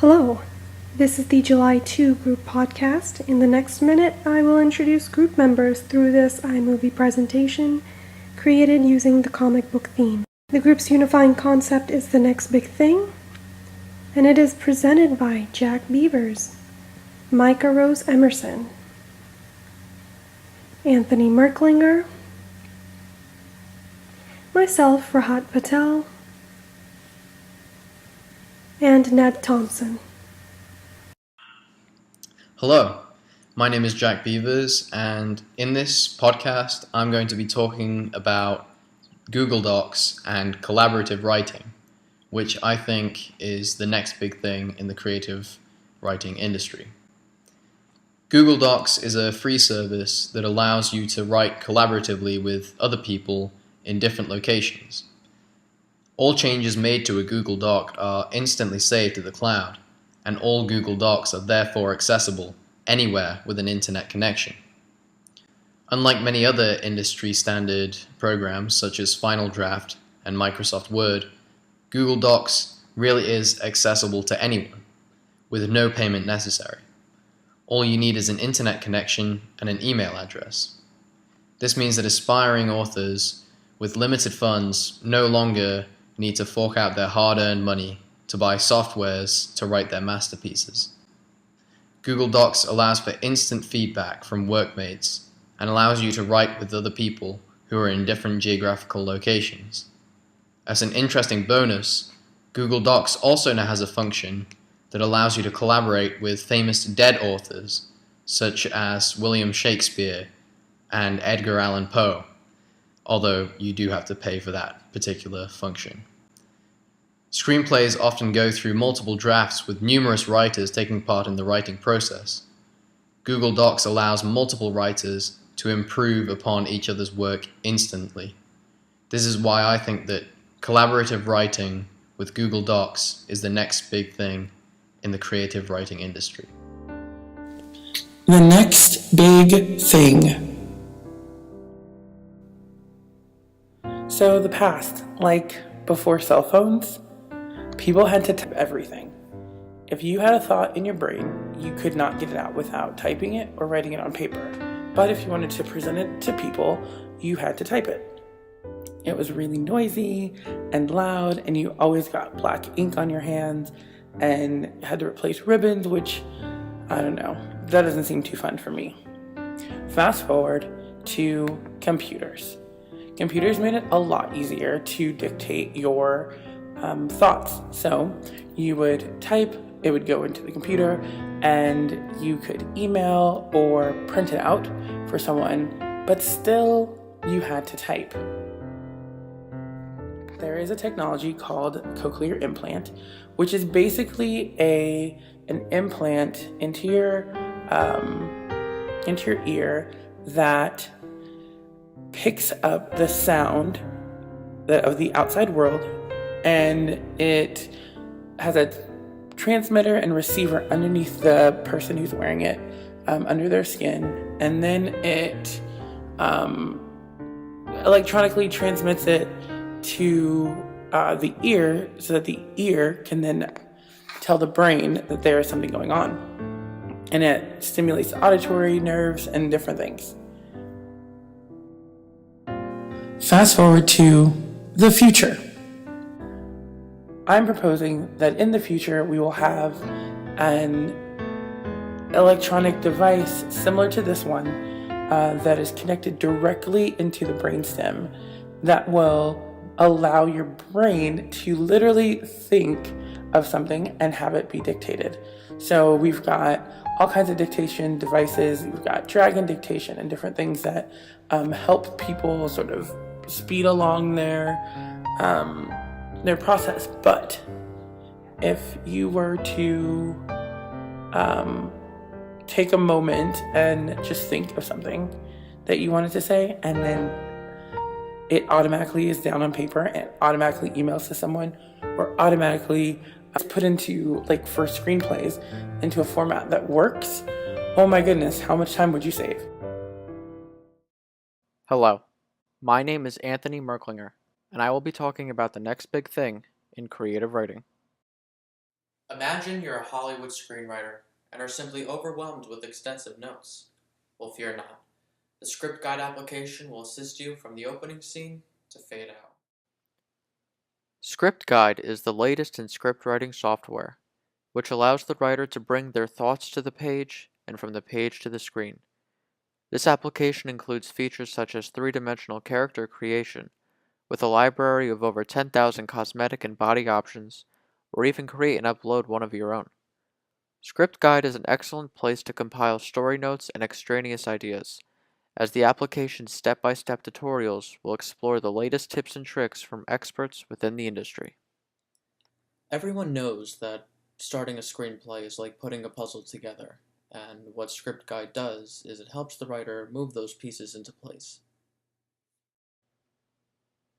Hello, this is the July 2 group podcast. In the next minute, I will introduce group members through this iMovie presentation created using the comic book theme. The group's unifying concept is the next big thing, and it is presented by Jack Beavers, Micah Rose Emerson, Anthony Merklinger, myself, Rahat Patel, and Ned Thompson. Hello, my name is Jack Beavers, and in this podcast, I'm going to be talking about Google Docs and collaborative writing, which I think is the next big thing in the creative writing industry. Google Docs is a free service that allows you to write collaboratively with other people in different locations. All changes made to a Google Doc are instantly saved to the cloud, and all Google Docs are therefore accessible anywhere with an internet connection. Unlike many other industry-standard programs such as Final Draft and Microsoft Word, Google Docs really is accessible to anyone, with no payment necessary. All you need is an internet connection and an email address. This means that aspiring authors with limited funds no longer need to fork out their hard-earned money to buy softwares to write their masterpieces. Google Docs allows for instant feedback from workmates and allows you to write with other people who are in different geographical locations. As an interesting bonus, Google Docs also now has a function that allows you to collaborate with famous dead authors such as William Shakespeare and Edgar Allan Poe, although you do have to pay for that particular function. Screenplays often go through multiple drafts with numerous writers taking part in the writing process. Google Docs allows multiple writers to improve upon each other's work instantly. This is why I think that collaborative writing with Google Docs is the next big thing in the creative writing industry. The next big thing. So the past, like before cell phones, people had to type everything. If you had a thought in your brain, you could not get it out without typing it or writing it on paper. But if you wanted to present it to people, you had to type it. It was really noisy and loud, and you always got black ink on your hands and had to replace ribbons, which, I don't know, that doesn't seem too fun for me. Fast forward to computers. Computers made it a lot easier to dictate your thoughts. So you would type, it would go into the computer, and you could email or print it out for someone, but still you had to type. There is a technology called cochlear implant, which is basically an implant into your ear that picks up the sound of the outside world, and it has a transmitter and receiver underneath the person who's wearing it, under their skin, and then it electronically transmits it to the ear so that the ear can then tell the brain that there is something going on. And it stimulates the auditory nerves and different things. Fast forward to the future. I'm proposing that in the future we will have an electronic device similar to this one that is connected directly into the brainstem that will allow your brain to literally think of something and have it be dictated. So we've got all kinds of dictation devices. We've got Dragon dictation and different things that help people sort of speed along their process. But if you were to take a moment and just think of something that you wanted to say, and then it automatically is down on paper and automatically emails to someone, or automatically put into, like, for screenplays, into a format that works, oh my goodness, how much time would you save? Hello, my name is Anthony Merklinger, and I will be talking about the next big thing in creative writing. Imagine you're a Hollywood screenwriter and are simply overwhelmed with extensive notes. Well, fear not. The script guide application will assist you from the opening scene to fade out. Script Guide is the latest in script writing software, which allows the writer to bring their thoughts to the page and from the page to the screen. This application includes features such as three-dimensional character creation, with a library of over 10,000 cosmetic and body options, or even create and upload one of your own. Script Guide is an excellent place to compile story notes and extraneous ideas, as the application's step-by-step tutorials will explore the latest tips and tricks from experts within the industry. Everyone knows that starting a screenplay is like putting a puzzle together, and what Script Guide does is it helps the writer move those pieces into place.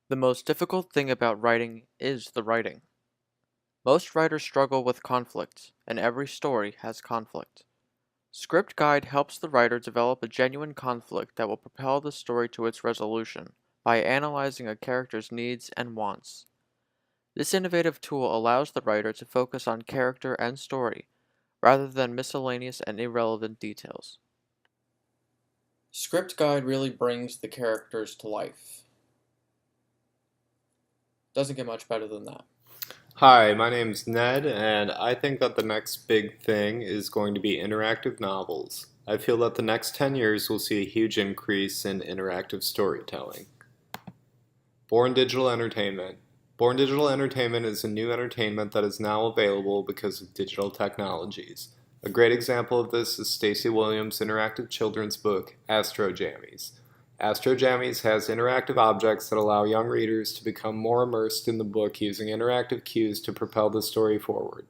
The most difficult thing about writing is the writing. Most writers struggle with conflict, and every story has conflict. Script Guide helps the writer develop a genuine conflict that will propel the story to its resolution by analyzing a character's needs and wants. This innovative tool allows the writer to focus on character and story, rather than miscellaneous and irrelevant details. Script Guide really brings the characters to life. Doesn't get much better than that. Hi, my name's Ned, and I think that the next big thing is going to be interactive novels. I feel that the next 10 years will see a huge increase in interactive storytelling. Born Digital Entertainment. Born Digital Entertainment is a new entertainment that is now available because of digital technologies. A great example of this is Stacey Williams' interactive children's book, Astro Jammies. Astro Jammies has interactive objects that allow young readers to become more immersed in the book using interactive cues to propel the story forward.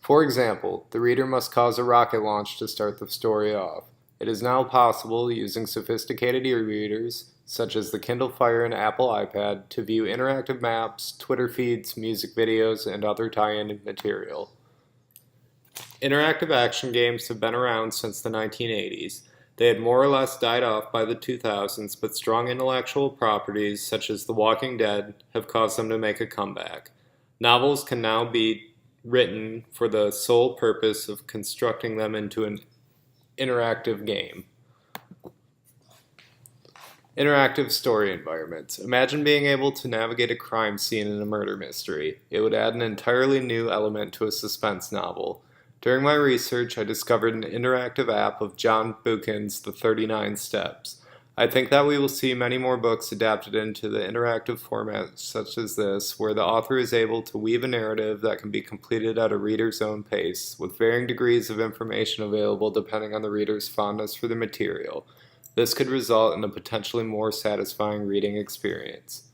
For example, the reader must cause a rocket launch to start the story off. It is now possible, using sophisticated e-readers, such as the Kindle Fire and Apple iPad, to view interactive maps, Twitter feeds, music videos, and other tie-in material. Interactive action games have been around since the 1980s. They had more or less died off by the 2000s, but strong intellectual properties, such as The Walking Dead, have caused them to make a comeback. Novels can now be written for the sole purpose of constructing them into an interactive game. Interactive story environments. Imagine being able to navigate a crime scene in a murder mystery. It would add an entirely new element to a suspense novel. During my research, I discovered an interactive app of John Buchan's The 39 Steps. I think that we will see many more books adapted into the interactive format such as this, where the author is able to weave a narrative that can be completed at a reader's own pace, with varying degrees of information available depending on the reader's fondness for the material. This could result in a potentially more satisfying reading experience.